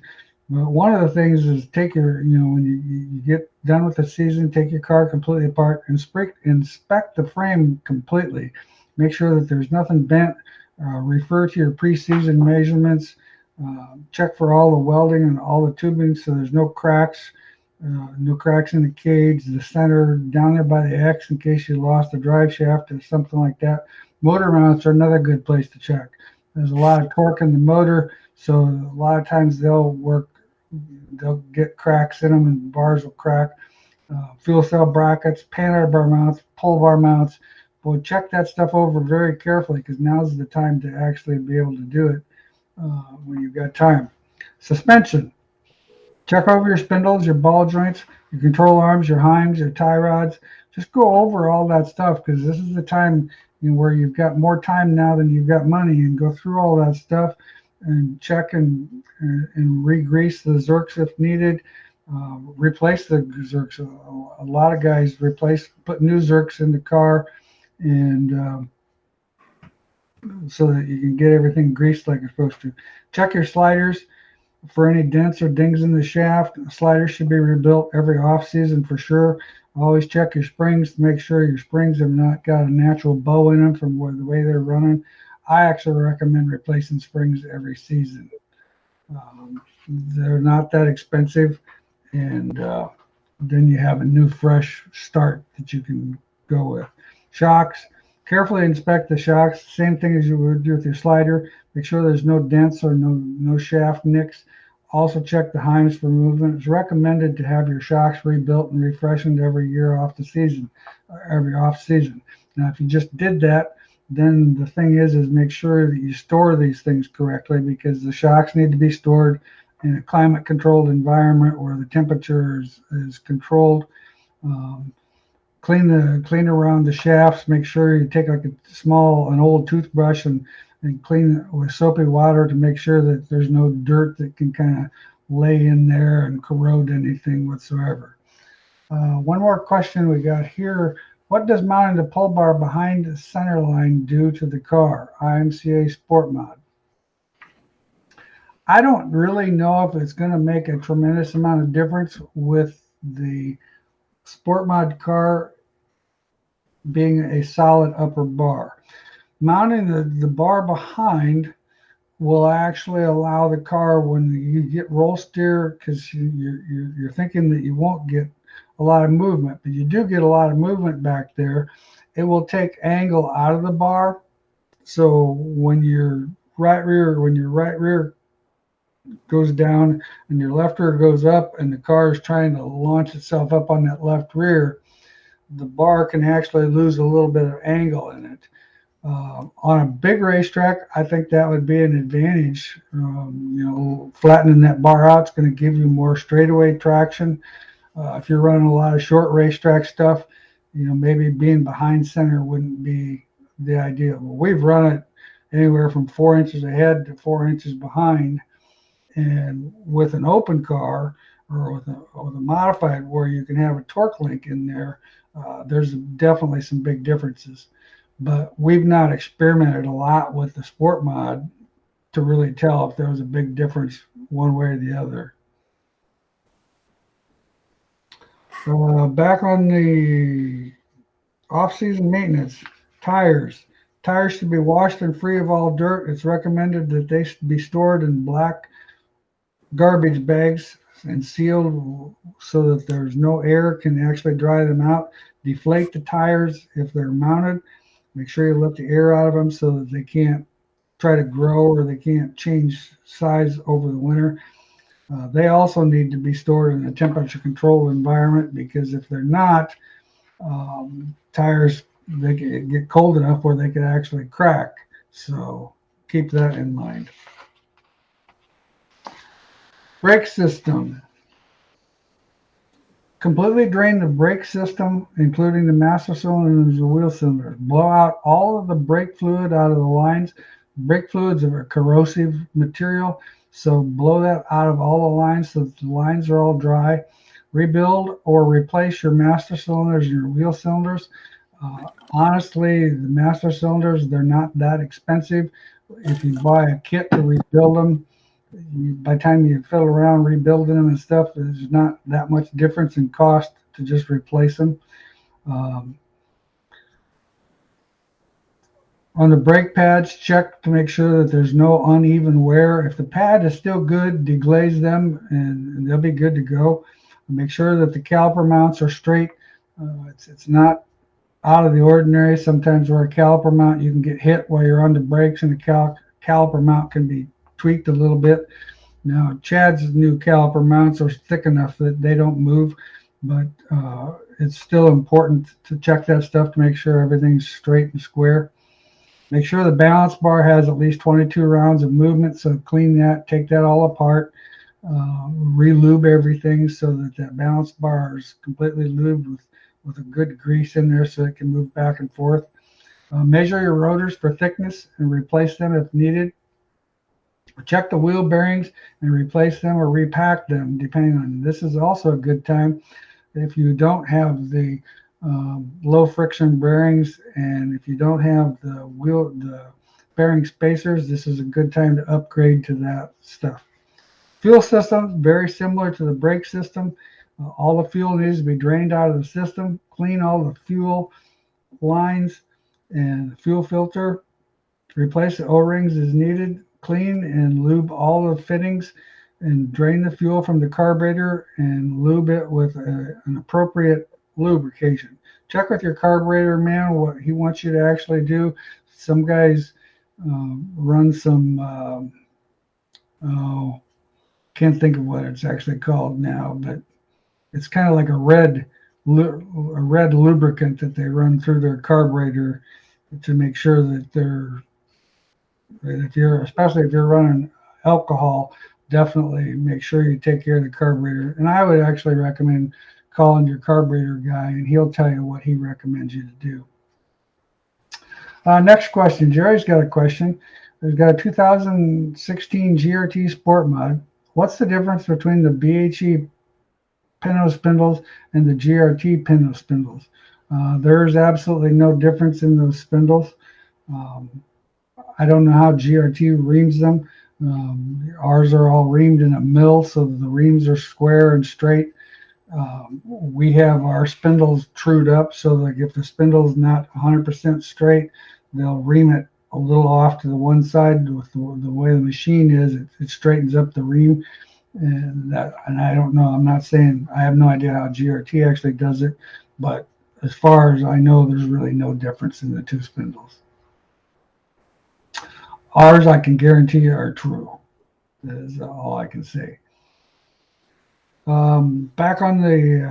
but one of the things is take when you get done with the season, take your car completely apart and inspect the frame completely. Make sure that there's nothing bent. Refer to your pre-season measurements. Check for all the welding and all the tubing so there's no cracks in the cage, the center, down there by the X in case you lost a drive shaft or something like that. Motor mounts are another good place to check. There's a lot of torque in the motor, so a lot of times they'll get cracks in them and bars will crack. Fuel cell brackets, pan bar mounts, pull bar mounts. Well, check that stuff over very carefully because now's the time to actually be able to do it when you've got time. Suspension. Check over your spindles, your ball joints, your control arms, your heims, your tie rods. Just go over all that stuff because this is the time where you've got more time now than you've got money, and go through all that stuff and check and re-grease the Zerks if needed. Replace the Zerks. A lot of guys put new Zerks in the car, and so that you can get everything greased like it's supposed to. Check your sliders for any dents or dings in the shaft. Sliders should be rebuilt every off season for sure. Always check your springs to make sure your springs have not got a natural bow in them from the way they're running. I actually recommend replacing springs every season. They're not that expensive, and then you have a new fresh start that you can go with. Shocks. Carefully inspect the shocks. Same thing as you would do with your slider. Make sure there's no dents or no shaft nicks. Also check the heims for movement. It's recommended to have your shocks rebuilt and refreshened every year every off season. Now, if you just did that then the thing is make sure that you store these things correctly, because the shocks need to be stored in a climate controlled environment where the temperature is controlled. Um, clean around the shafts. Make sure you take like an old toothbrush and clean it with soapy water to make sure that there's no dirt that can kind of lay in there and corrode anything whatsoever. One more question we got here. What does mounting the pull bar behind the center line do to the car? IMCA Sport Mod. I don't really know if it's going to make a tremendous amount of difference with the Sport Mod car being a solid upper bar. Mounting the bar behind will actually allow the car, when you get roll steer, because you're thinking that you won't get a lot of movement, but you do get a lot of movement back there. It will take angle out of the bar. So when your right rear goes down and your left rear goes up and the car is trying to launch itself up on that left rear, the bar can actually lose a little bit of angle in it. On a big racetrack, I think that would be an advantage. Flattening that bar out is going to give you more straightaway traction. If you're running a lot of short racetrack stuff, maybe being behind center wouldn't be the idea. Well, we've run it anywhere from 4 inches ahead to 4 inches behind, and with an open car or with a modified where you can have a torque link in there, there's definitely some big differences. But we've not experimented a lot with the Sport Mod to really tell if there was a big difference one way or the other. Back on the off-season maintenance, tires. Tires should be washed and free of all dirt. It's recommended that they be stored in black garbage bags and sealed so that there's no air can actually dry them out. Deflate the tires if they're mounted. Make sure you let the air out of them so that they can't try to grow or they can't change size over the winter. They also need to be stored in a temperature controlled environment, because if they're not, tires, they get cold enough where they could actually crack. So keep that in mind. Brake system. Completely drain the brake system, including the master cylinder and the wheel cylinders. Blow out all of the brake fluid out of the lines. Brake fluids are a corrosive material, so blow that out of all the lines so that the lines are all dry. Rebuild or replace your master cylinders and your wheel cylinders. Honestly, the master cylinders, they're not that expensive. If you buy a kit to rebuild them, by the time you fiddle around rebuilding them and stuff, there's not that much difference in cost to just replace them. On the brake pads, check to make sure that there's no uneven wear. If the pad is still good, deglaze them and they'll be good to go. Make sure that the caliper mounts are straight. It's not out of the ordinary. Sometimes where a caliper mount, you can get hit while you're on the brakes, and the caliper mount can be tweaked a little bit. Now, Chad's new caliper mounts are thick enough that they don't move, but it's still important to check that stuff to make sure everything's straight and square. Make sure the balance bar has at least 22 rounds of movement, so clean that, take that all apart, re-lube everything so that that balance bar is completely lubed with a good grease in there so it can move back and forth. Measure your rotors for thickness and replace them if needed. Check the wheel bearings and replace them or repack them, depending on. This is also a good time if you don't have the low friction bearings, and if you don't have the bearing spacers, this is a good time to upgrade to that stuff. Fuel system, very similar to the brake system. All the fuel needs to be drained out of the system. Clean all the fuel lines and fuel filter. Replace the O-rings as needed. Clean and lube all the fittings and drain the fuel from the carburetor and lube it with an appropriate lubrication. Check with your carburetor man what he wants you to actually do. Some guys run some, can't think of what it's actually called now, but it's kind of like a red lubricant that they run through their carburetor, to make sure that especially if you're running alcohol, definitely make sure you take care of the carburetor. And I would actually recommend calling your carburetor guy, and he'll tell you what he recommends you to do. Next question. Jerry's got a question. He's got a 2016 GRT Sport Mod. What's the difference between the BHE pinto spindles and the GRT pinto spindles? There's absolutely no difference in those spindles. I don't know how GRT reams them. Ours are all reamed in a mill, so the reams are square and straight. We have our spindles trued up, so like if the spindle is not 100% straight, they'll ream it a little off to the one side. With the way the machine is, it straightens up the ream. And I don't know. I'm not saying, I have no idea how GRT actually does it, but as far as I know, there's really no difference in the two spindles. Ours, I can guarantee you, are true. That is all I can say. Back on the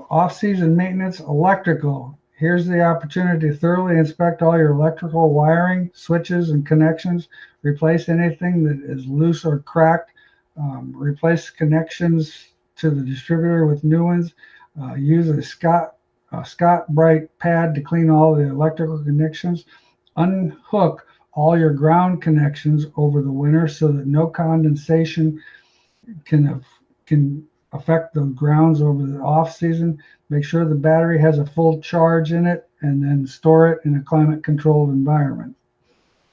off-season maintenance, electrical. Here's the opportunity to thoroughly inspect all your electrical wiring, switches, and connections. Replace anything that is loose or cracked. Replace connections to the distributor with new ones. Use a Scott Bright pad to clean all the electrical connections. Unhook all your ground connections over the winter so that no condensation can affect the grounds over the off season. Make sure the battery has a full charge in it, and then store it in a climate controlled environment.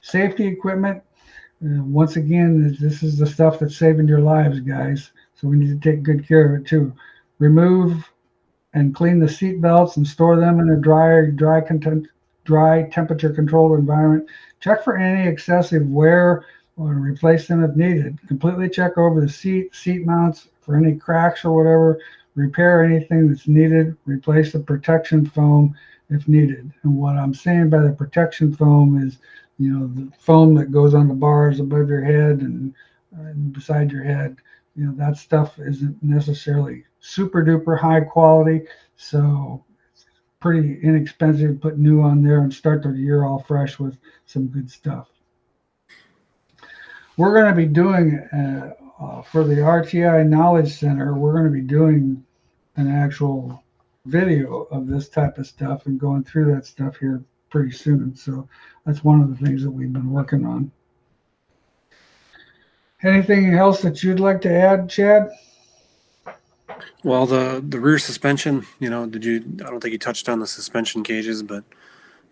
Safety equipment. Once again, this is the stuff that's saving your lives, guys. So we need to take good care of it too. Remove and clean the seat belts and store them in a dry temperature controlled environment. Check for any excessive wear or replace them if needed. Completely check over the seat mounts for any cracks or whatever. Repair anything that's needed. Replace the protection foam if needed. And what I'm saying by the protection foam is, the foam that goes on the bars above your head and beside your head. That stuff isn't necessarily super duper high quality, so it's pretty inexpensive to put new on there and start the year all fresh with some good stuff. We're going to be doing for the RTI Knowledge Center, we're going to be doing an actual video of this type of stuff and going through that stuff here pretty soon. So that's one of the things that we've been working on. Anything else that you'd like to add, Chad? Well, the rear suspension, I don't think you touched on the suspension cages, but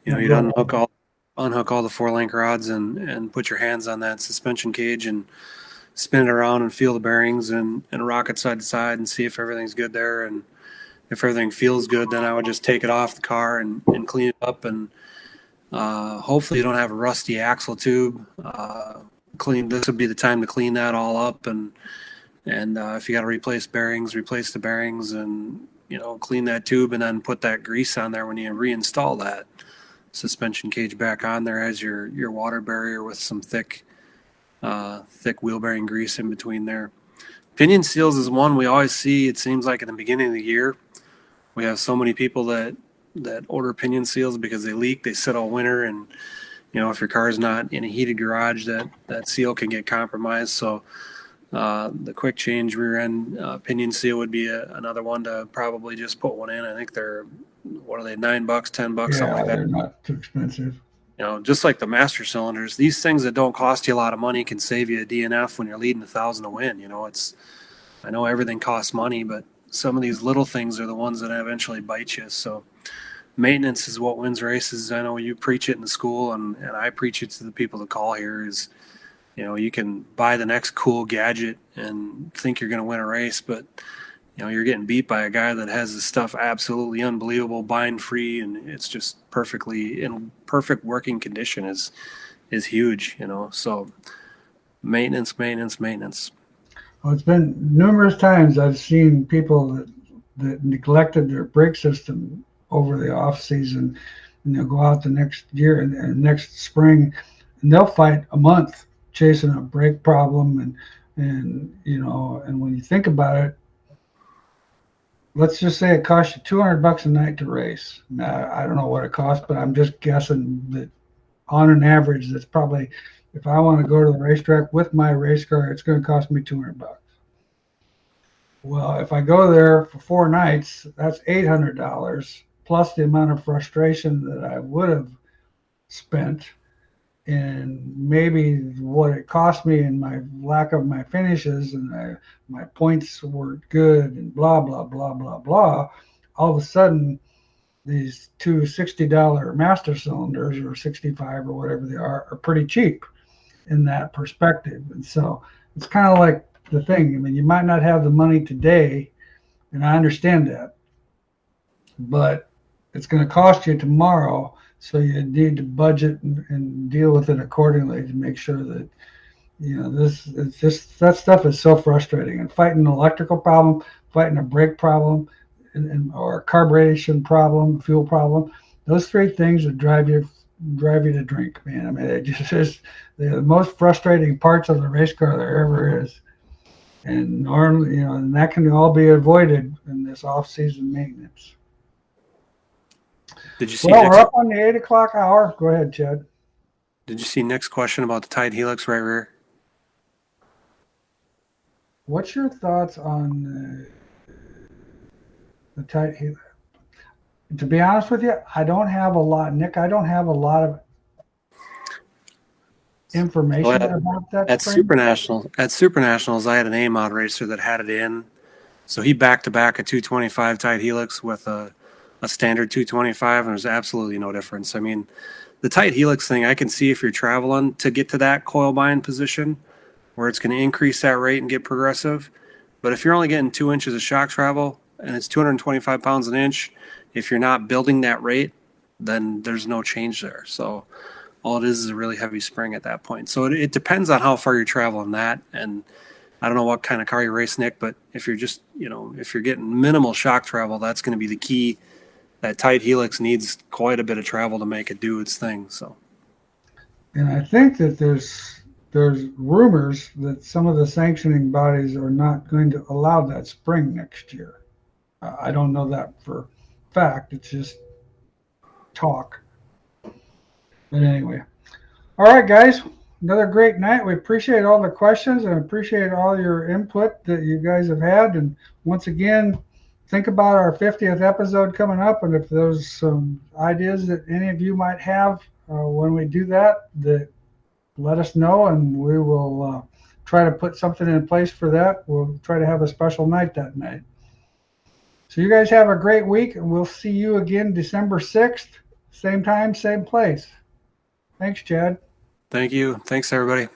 you'd unhook all the 4-link rods and put your hands on that suspension cage and spin it around and feel the bearings and rock it side to side and see if everything's good there. And if everything feels good, then I would just take it off the car and clean it up. And hopefully you don't have a rusty axle tube. This would be the time to clean that all up. And if you got to replace the bearings and, clean that tube and then put that grease on there when you reinstall that suspension cage back on there as your water barrier with some thick wheel bearing grease in between there. Pinion seals is one we always see. It seems like at the beginning of the year, we have so many people that order pinion seals because they leak. They sit all winter, and if your car is not in a heated garage, that seal can get compromised. So the quick change rear end pinion seal would be another one to probably just put one in. I think they're, what are they, $9, $10, something like that. They're not too expensive. Just like the master cylinders, these things that don't cost you a lot of money can save you a DNF when you're leading 1,000 to win. I know everything costs money, but some of these little things are the ones that eventually bite you. So maintenance is what wins races. I know you preach it in the school, and I preach it to the people that call here is, you can buy the next cool gadget and think you're going to win a race, but you're getting beat by a guy that has this stuff absolutely unbelievable, bind free, and it's just perfectly in perfect working condition is huge, So maintenance. Well, it's been numerous times I've seen people that neglected their brake system over the off season, and they'll go out the next year and next spring, and they'll fight a month chasing a brake problem, and when you think about it, let's just say it costs you $200 a night to race. Now, I don't know what it costs, but I'm just guessing that on an average, that's probably, if I want to go to the racetrack with my race car, it's going to cost me $200. Well, if I go there for 4 nights, that's $800 plus the amount of frustration that I would have spent, and maybe what it cost me and my lack of my finishes, and my points weren't good, and blah blah blah blah blah. All of a sudden, these two $60 master cylinders, or 65 or whatever they are pretty cheap in that perspective. And so it's kind of like the thing. I mean, you might not have the money today, and I understand that, but it's going to cost you tomorrow. So you need to budget and deal with it accordingly to make sure that, it's just, that stuff is so frustrating. And fighting an electrical problem, fighting a brake problem, or a carburation problem, fuel problem, those three things that drive you to drink, man. I mean, it just they're the most frustrating parts of the race car there ever is. And normally, and that can all be avoided in this off-season maintenance. Did you see? Well, we're up on the 8 o'clock hour. Go ahead, Chad. Did you see Nick's question about the tied helix right rear? What's your thoughts on the tight helix? To be honest with you, I don't have a lot, Nick. I don't have a lot of information about that. At Super Nationals, I had an A-mod racer that had it in. So he back-to-back a 225 tight helix with a standard 225, and there's absolutely no difference. I mean, the tight helix thing, I can see if you're traveling to get to that coil bind position where it's going to increase that rate and get progressive. But if you're only getting 2 inches of shock travel and it's 225 pounds an inch, if you're not building that rate, then there's no change there. So all it is a really heavy spring at that point. So it depends on how far you're traveling that. And I don't know what kind of car you race, Nick, but if you're just, if you're getting minimal shock travel, that's going to be the key. That tight helix needs quite a bit of travel to make it do its thing. So, and I think that there's rumors that some of the sanctioning bodies are not going to allow that spring next year. I don't know that for fact. It's just talk. But anyway, all right, guys, another great night. We appreciate all the questions and appreciate all your input that you guys have had. And once again, think about our 50th episode coming up, and if there's some ideas that any of you might have when we do that, let us know, and we will try to put something in place for that. We'll try to have a special night that night. So you guys have a great week, and we'll see you again December 6th, same time, same place. Thanks, Chad. Thank you. Thanks, everybody.